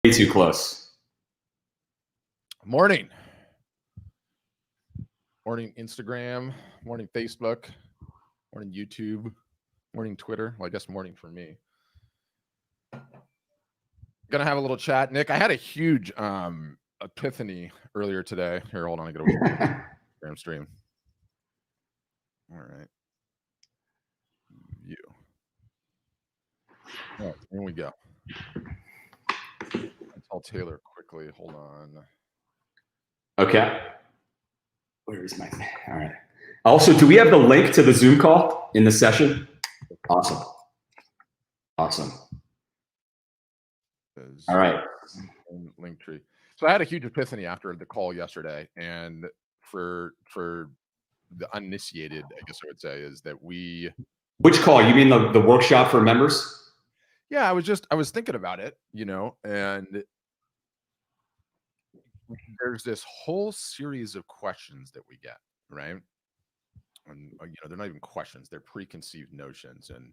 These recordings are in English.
Way too close. Morning. Morning Instagram, morning Facebook, morning YouTube, morning Twitter. Well, I guess morning for me. Gonna have a little chat. Nick, I had a huge epiphany earlier today. Here, hold on, I gotta wait for the Instagram stream. All right. You. All right, here we go. I'll tell Taylor quickly. Hold on. Okay. Where is my? All right. Also, do we have the link to the Zoom call in the session? Awesome. Awesome. All right. Link tree. So I had a huge epiphany after the call yesterday, and for the uninitiated, I guess I would say, is that we. Which call? You mean the workshop for members? Yeah, I was thinking about it, and there's this whole series of questions that we get, right? And they're not even questions, they're preconceived notions, and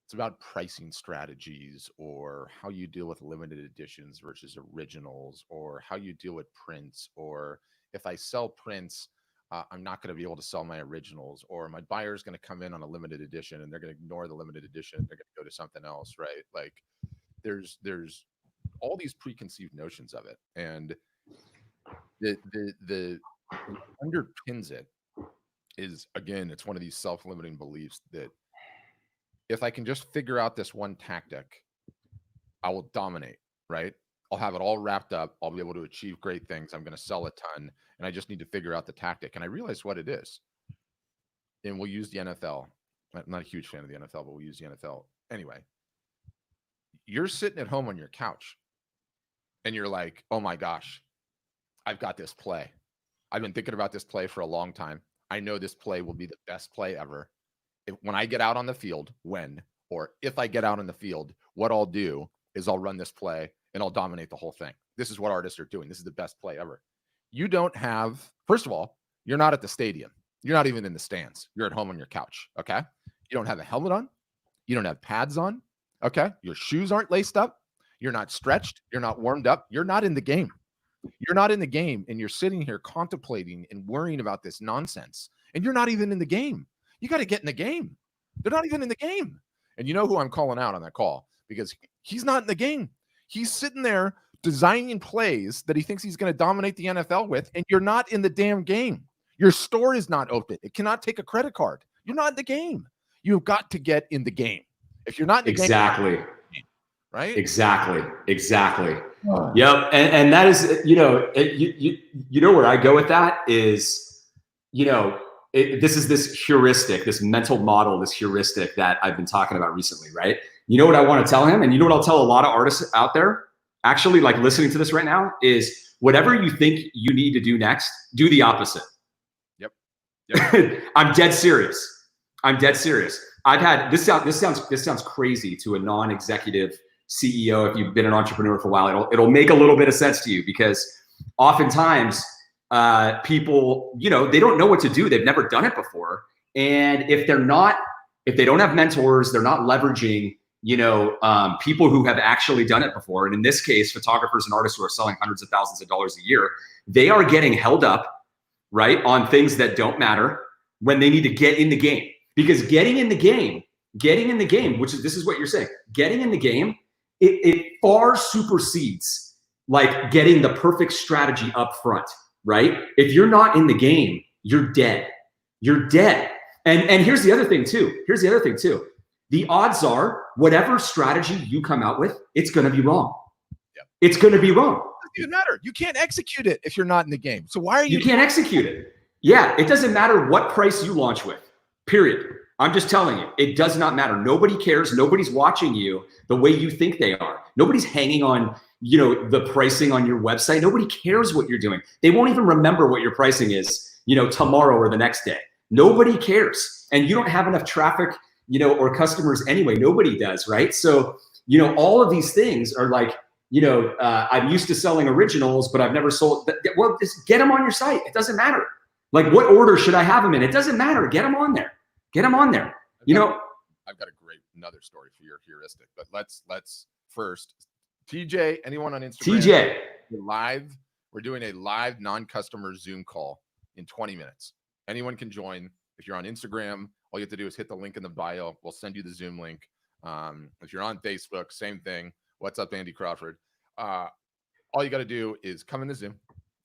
it's about pricing strategies, or how you deal with limited editions versus originals, or how you deal with prints, or if I sell prints, I'm not going to be able to sell my originals, or my buyer is going to come in on a limited edition and they're going to ignore the limited edition, they're going to go to something else, right? Like there's all these preconceived notions of it, and the underpins it is, again, it's one of these self-limiting beliefs that if I can just figure out this one tactic, I will dominate, right? I'll have it all wrapped up. I'll be able to achieve great things. I'm going to sell a ton, and I just need to figure out the tactic. And I realized what it is. And we'll use the NFL. I'm not a huge fan of the NFL, but we'll use the NFL. Anyway, you're sitting at home on your couch, and you're like, oh my gosh, I've got this play. I've been thinking about this play for a long time. I know this play will be the best play ever. When I get out on the field, if I get out on the field, what I'll do is I'll run this play and I'll dominate the whole thing. This is what artists are doing. This is the best play ever. You don't have, first of all, you're not at the stadium. You're not even in the stands. You're at home on your couch, okay? You don't have a helmet on. You don't have pads on, okay? Your shoes aren't laced up. You're not stretched. You're not warmed up. You're not in the game. You're not in the game, and you're sitting here contemplating and worrying about this nonsense, and you're not even in the game. You got to get in the game. They're not even in the game. And you know who I'm calling out on that call? Because he's not in the game. He's sitting there designing plays that he thinks he's going to dominate the NFL with, and you're not in the damn game. Your store is not open. It cannot take a credit card. You're not in the game. You've got to get in the game. If you're not in the game, right? Exactly. Oh. Yep. And that is, you know where I go with that is, this is this heuristic, this mental model, this heuristic that I've been talking about recently, right? You know what I want to tell him? And you know what I'll tell a lot of artists out there, actually, like listening to this right now, is whatever you think you need to do next, do the opposite. Yep. I'm dead serious. I've had, this sounds crazy to a non-executive CEO. If you've been an entrepreneur for a while, it'll make a little bit of sense to you, because oftentimes people, they don't know what to do. They've never done it before. And if they don't have mentors, they're not leveraging, people who have actually done it before. And in this case, photographers and artists who are selling hundreds of thousands of dollars a year, they are getting held up, right, on things that don't matter when they need to get in the game. Because getting in the game, this is what you're saying, getting in the game, it far supersedes like getting the perfect strategy up front, right? If you're not in the game, you're dead. And here's the other thing too. The odds are whatever strategy you come out with, it's going to be wrong. Yep. It's going to be wrong. It doesn't matter. You can't execute it if you're not in the game. So why are you? You can't execute it. Yeah. It doesn't matter what price you launch with, period. I'm just telling you, it does not matter. Nobody cares. Nobody's watching you the way you think they are. Nobody's hanging on, the pricing on your website. Nobody cares what you're doing. They won't even remember what your pricing is, tomorrow or the next day. Nobody cares. And you don't have enough traffic, or customers anyway. Nobody does, right? So, all of these things are like, I'm used to selling originals, but I've never sold. Well, just get them on your site. It doesn't matter. Like, what order should I have them in? It doesn't matter. Get them on there. I've got another story for your heuristic, but let's first TJ, anyone on Instagram? TJ. Live. We're doing a live non-customer Zoom call in 20 minutes. Anyone can join. If you're on Instagram, all you have to do is hit the link in the bio. We'll send you the Zoom link. If you're on Facebook, same thing. What's up, Andy Crawford? All you got to do is come in the Zoom.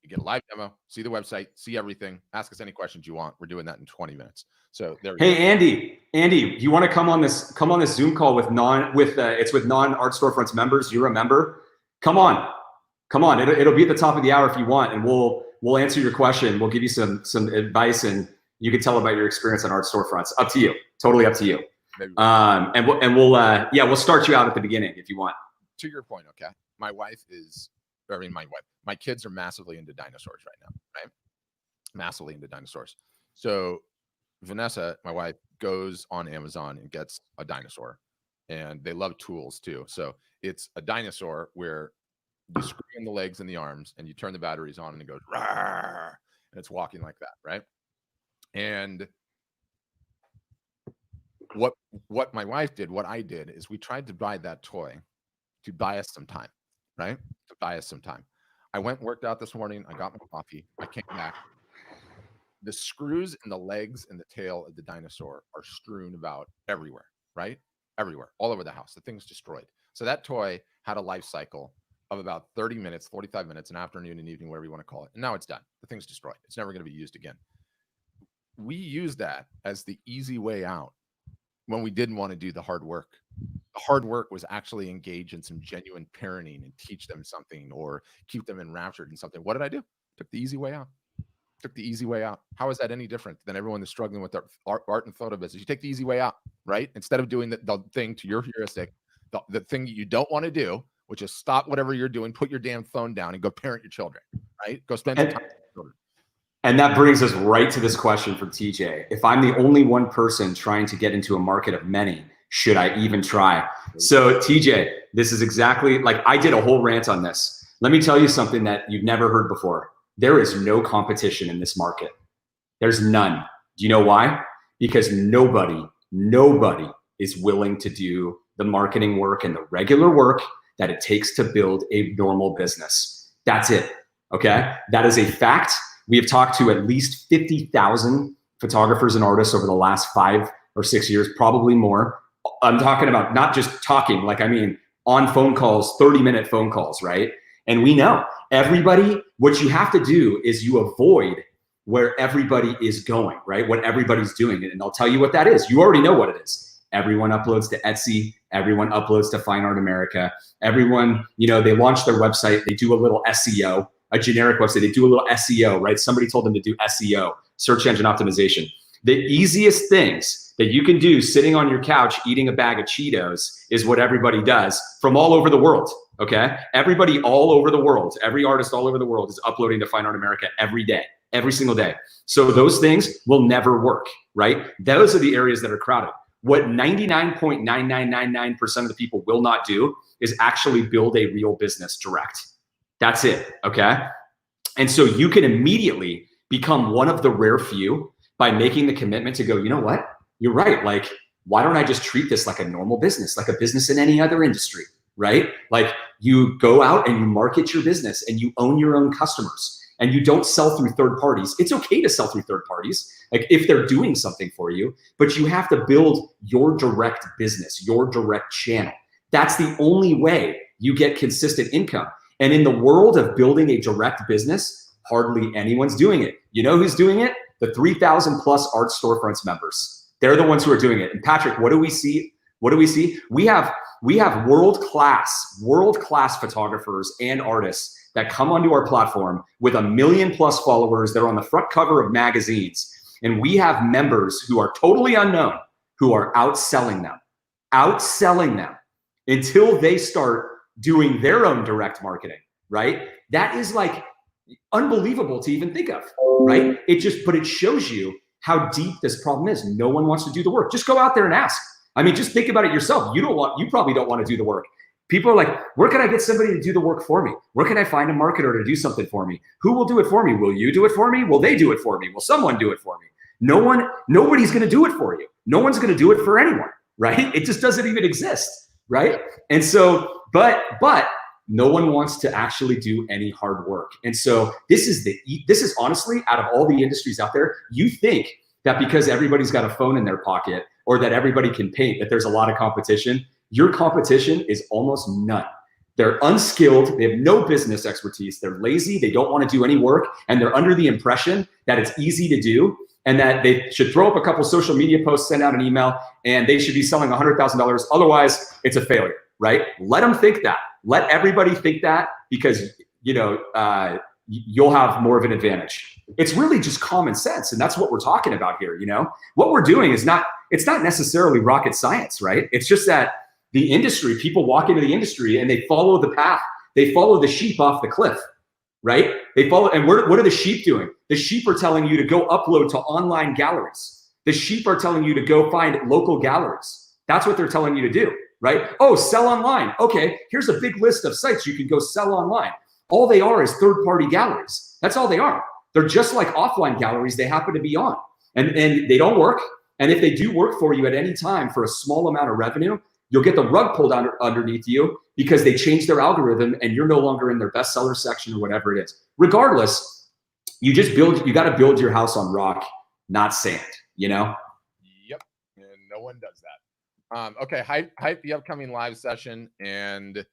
You get a live demo, see the website, see everything, ask us any questions you want. We're doing that in 20 minutes. So there we go. Hey, Andy, you want to come on this Zoom call with non-art storefronts members? You're a member. Come on. It'll be at the top of the hour if you want, and we'll answer your question. We'll give you some advice, and you can tell about your experience on art storefronts. Up to you. Totally up to you. We'll start you out at the beginning if you want. To your point, okay. My kids are massively into dinosaurs right now, right? Massively into dinosaurs. So Vanessa, my wife, goes on Amazon and gets a dinosaur, and they love tools too. So it's a dinosaur where you screw in the legs and the arms, and you turn the batteries on, and it goes, rawr, and it's walking like that, right? And what my wife did, what I did, is we tried to buy that toy to buy us some time, right? To buy us some time. I went and worked out this morning. I got my coffee. I came back. The screws in the legs and the tail of the dinosaur are strewn about everywhere, right? Everywhere, all over the house. The thing's destroyed. So that toy had a life cycle of about 30 minutes, 45 minutes, an afternoon and evening, whatever you want to call it. And now it's done. The thing's destroyed. It's never going to be used again. We use that as the easy way out when we didn't want to do the hard work. The hard work was actually engage in some genuine parenting and teach them something or keep them enraptured in something. What did I do? Took the easy way out. How is that any different than everyone that's struggling with their art and photo business? You take the easy way out, right? Instead of doing the thing to your heuristic, the thing that you don't want to do, which is stop whatever you're doing, put your damn phone down and go parent your children, right? Go spend some time with your children. And that brings us right to this question from TJ. If I'm the only one person trying to get into a market of many, should I even try? So TJ, this is exactly like I did a whole rant on this. Let me tell you something that you've never heard before. There is no competition in this market. There's none. Do you know why? Because nobody is willing to do the marketing work and the regular work that it takes to build a normal business. That's it. Okay. That is a fact. We have talked to at least 50,000 photographers and artists over the last 5 or 6 years, probably more. I'm talking about not just talking, like, I mean, on phone calls, 30-minute phone calls, right? And we know everybody, what you have to do is you avoid where everybody is going, right? What everybody's doing. And I'll tell you what that is. You already know what it is. Everyone uploads to Etsy. Everyone uploads to Fine Art America. Everyone, they launch their website. They do a little SEO, a generic website. They do a little SEO, right? Somebody told them to do SEO, search engine optimization. The easiest things that you can do sitting on your couch eating a bag of Cheetos is what everybody does from all over the world, okay? Everybody all over the world, every artist all over the world is uploading to Fine Art America every day, every single day. So those things will never work, right? Those are the areas that are crowded. What 99.9999% of the people will not do is actually build a real business direct. That's it, okay? And so you can immediately become one of the rare few by making the commitment to go, you know what? You're right. Like, why don't I just treat this like a normal business, like a business in any other industry, right? Like you go out and you market your business and you own your own customers and you don't sell through third parties. It's okay to sell through third parties, like if they're doing something for you, but you have to build your direct business, your direct channel. That's the only way you get consistent income. And in the world of building a direct business, hardly anyone's doing it. You know who's doing it? The 3,000 plus art storefronts members. They're the ones who are doing it. And Patrick, what do we see? We have world-class photographers and artists that come onto our platform with 1 million plus followers. They're on the front cover of magazines. And we have members who are totally unknown who are outselling them until they start doing their own direct marketing, right? That is like unbelievable to even think of, right? But it shows you how deep this problem is. No one wants to do the work. Just go out there and ask. I mean, just think about it yourself. You probably don't want to do the work. People are like, where can I get somebody to do the work for me? Where can I find a marketer to do something for me? Who will do it for me? Will you do it for me? Will they do it for me? Will someone do it for me? Nobody's going to do it for you. No one's going to do it for anyone, right? It just doesn't even exist, right? And so, but no one wants to actually do any hard work. And so this is honestly, out of all the industries out there, you think that because everybody's got a phone in their pocket or that everybody can paint, that there's a lot of competition. Your competition is almost none. They're unskilled, they have no business expertise, they're lazy, they don't want to do any work, and they're under the impression that it's easy to do and that they should throw up a couple social media posts, send out an email, and they should be selling $100,000. Otherwise, it's a failure, right? Let them think that. Let everybody think that, because you'll have more of an advantage. It's really just common sense, and that's what we're talking about here. What we're doing is it's not necessarily rocket science, right? It's just that the industry, people walk into the industry and they follow the path. They follow the sheep off the cliff, right? They follow, and what are the sheep doing? The sheep are telling you to go upload to online galleries. The sheep are telling you to go find local galleries. That's what they're telling you to do, right? Oh, sell online. Okay, here's a big list of sites you can go sell online. All they are is third-party galleries. That's all they are. They're just like offline galleries they happen to be on. And they don't work. And if they do work for you at any time for a small amount of revenue, you'll get the rug pulled underneath you because they changed their algorithm and you're no longer in their bestseller section or whatever it is. Regardless, you got to build your house on rock, not sand, Yep. And no one does that. Okay. Hype the upcoming live session. And,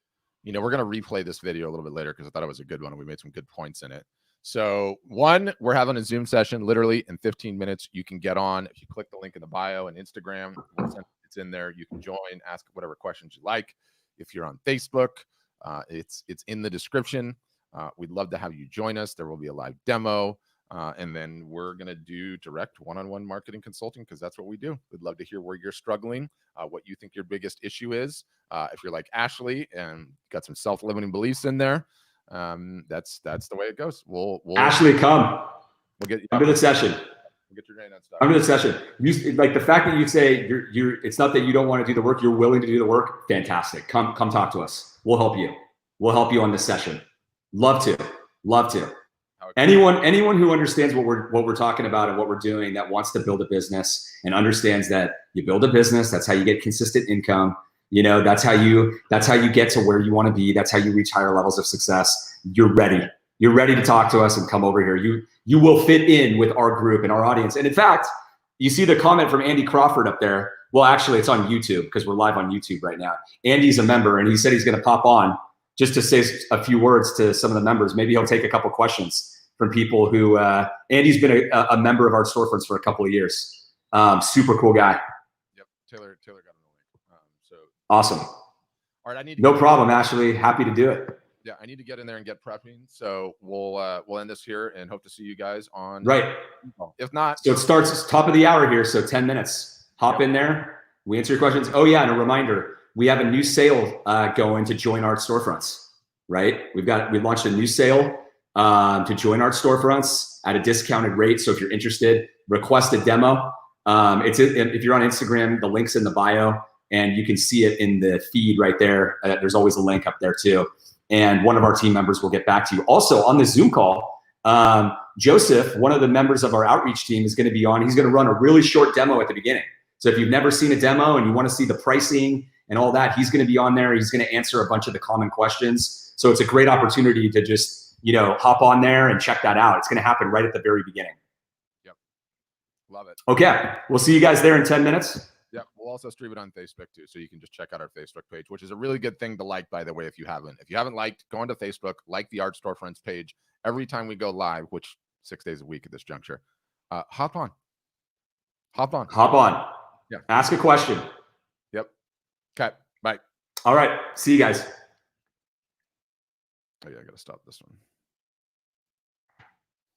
we're going to replay this video a little bit later because I thought it was a good one and we made some good points in it. So we're having a Zoom session literally in 15 minutes. You can get on if you click the link in the bio and Instagram. It's in there. You can join, ask whatever questions you like. If you're on Facebook, it's in the description. We'd love to have you join us. There will be a live demo. And then we're going to do direct one-on-one marketing consulting because that's what we do. We'd love to hear where you're struggling, what you think your biggest issue is. If you're like Ashley and got some self-limiting beliefs in there, that's the way it goes. We'll Ashley, come. We'll get you under the session. We'll get your drain stuff. Under the session. Like the fact that you say it's not that you don't want to do the work, you're willing to do the work. Fantastic. Come talk to us. We'll help you. We'll help you on this session. Love to. Anyone who understands what we're talking about and what we're doing, that wants to build a business and understands that you build a business, that's how you get consistent income. That's how you get to where you want to be. That's how you reach higher levels of success. You're ready. You're ready to talk to us and come over here. You will fit in with our group and our audience. And in fact, you see the comment from Andy Crawford up there. Well, actually, it's on YouTube because we're live on YouTube right now. Andy's a member, and he said he's going to pop on just to say a few words to some of the members. Maybe he'll take a couple questions from people who, Andy's been a member of our storefronts for a couple of years. Super cool guy. Yep, Taylor got him the link. So awesome. All right, no problem, Ashley. Happy to do it. Yeah, I need to get in there and get prepping. So we'll end this here and hope to see you guys on. Right. If not, so it starts top of the hour here. So 10 minutes. Hop in there. We answer your questions. Oh yeah, and a reminder: we have a new sale going to join Art Storefronts. Right. We launched a new sale to join Art Storefronts at a discounted rate. So if you're interested, request a demo. If you're on Instagram, the link's in the bio, and you can see it in the feed right there. There's always a link up there too. And one of our team members will get back to you. Also on the Zoom call, Joseph, one of the members of our outreach team, is going to be on. He's going to run a really short demo at the beginning. So if you've never seen a demo and you want to see the pricing and all that, he's going to be on there. He's going to answer a bunch of the common questions. So it's a great opportunity to just, hop on there and check that out. It's going to happen right at the very beginning. Yep. Love it. Okay. We'll see you guys there in 10 minutes. Yeah, we'll also stream it on Facebook too, so you can just check out our Facebook page, which is a really good thing to like, by the way. If you haven't liked, go onto Facebook, like the Art Storefronts page. Every time we go live, which 6 days a week at this juncture, hop on. Yeah. Ask a question. Yep. Okay. Bye. All right. See you guys. Oh yeah, I gotta stop this one.